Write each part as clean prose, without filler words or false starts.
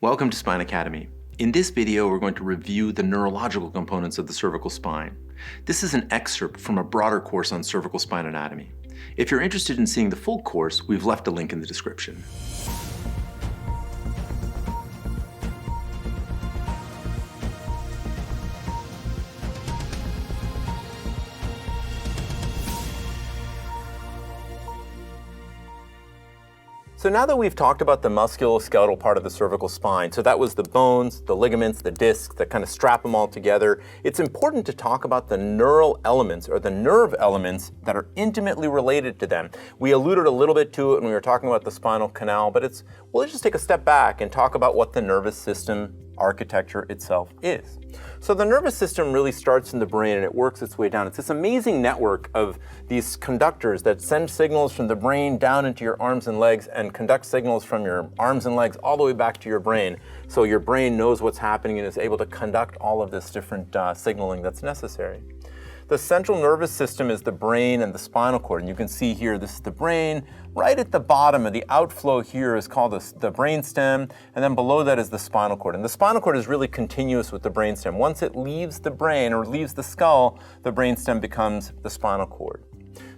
Welcome to Spine Academy. In this video, we're going to review the neurological components of the cervical spine. This is an excerpt from a broader course on cervical spine anatomy. If you're interested in seeing the full course, we've left a link in the description. So now that we've talked about the musculoskeletal part of the cervical spine, so that was the bones, the ligaments, the discs that kind of strap them all together, it's important to talk about the neural elements or the nerve elements that are intimately related to them. We alluded a little bit to it when we were talking about the spinal canal, but let's just take a step back and talk about what the nervous system architecture itself is. So the nervous system really starts in the brain and it works its way down. It's this amazing network of these conductors that send signals from the brain down into your arms and legs and conduct signals from your arms and legs all the way back to your brain. So your brain knows what's happening and is able to conduct all of this different signaling that's necessary. The central nervous system is the brain and the spinal cord. And you can see here, this is the brain. Right at the bottom of the outflow here is called the brainstem, and then below that is the spinal cord. And the spinal cord is really continuous with the brainstem. Once it leaves the brain or leaves the skull, the brainstem becomes the spinal cord.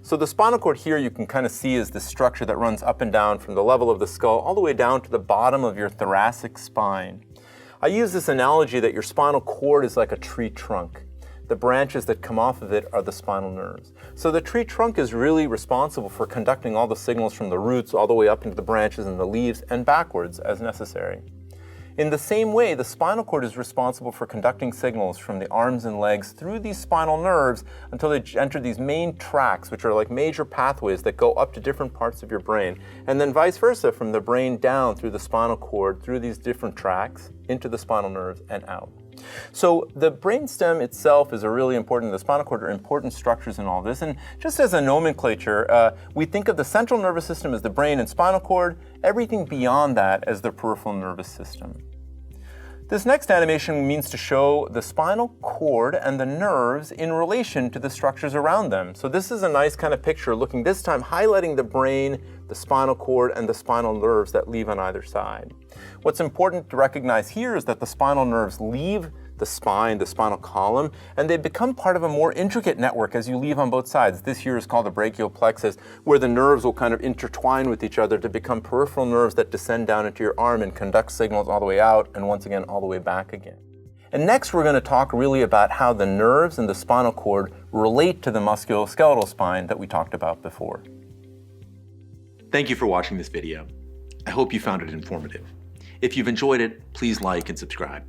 So the spinal cord here you can kind of see is the structure that runs up and down from the level of the skull all the way down to the bottom of your thoracic spine. I use this analogy that your spinal cord is like a tree trunk. The branches that come off of it are the spinal nerves. So the tree trunk is really responsible for conducting all the signals from the roots all the way up into the branches and the leaves and backwards as necessary. In the same way, the spinal cord is responsible for conducting signals from the arms and legs through these spinal nerves until they enter these main tracts, which are like major pathways that go up to different parts of your brain, and then vice versa from the brain down through the spinal cord, through these different tracts, into the spinal nerves and out. So the brainstem itself is the spinal cord are important structures in all this. And just as a nomenclature, we think of the central nervous system as the brain and spinal cord, everything beyond that as the peripheral nervous system. This next animation means to show the spinal cord and the nerves in relation to the structures around them. So this is a nice kind of picture looking this time highlighting the brain, the spinal cord, and the spinal nerves that leave on either side. What's important to recognize here is that the spinal nerves leave the spine, the spinal column, and they become part of a more intricate network as you leave on both sides. This here is called the brachial plexus, where the nerves will kind of intertwine with each other to become peripheral nerves that descend down into your arm and conduct signals all the way out and once again all the way back again. And next we're going to talk really about how the nerves and the spinal cord relate to the musculoskeletal spine that we talked about before. Thank you for watching this video. I hope you found it informative. If you've enjoyed it, please like and subscribe.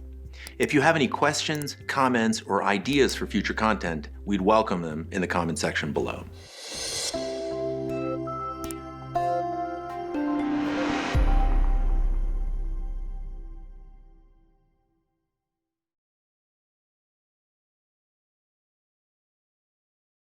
If you have any questions, comments, or ideas for future content, we'd welcome them in the comment section below.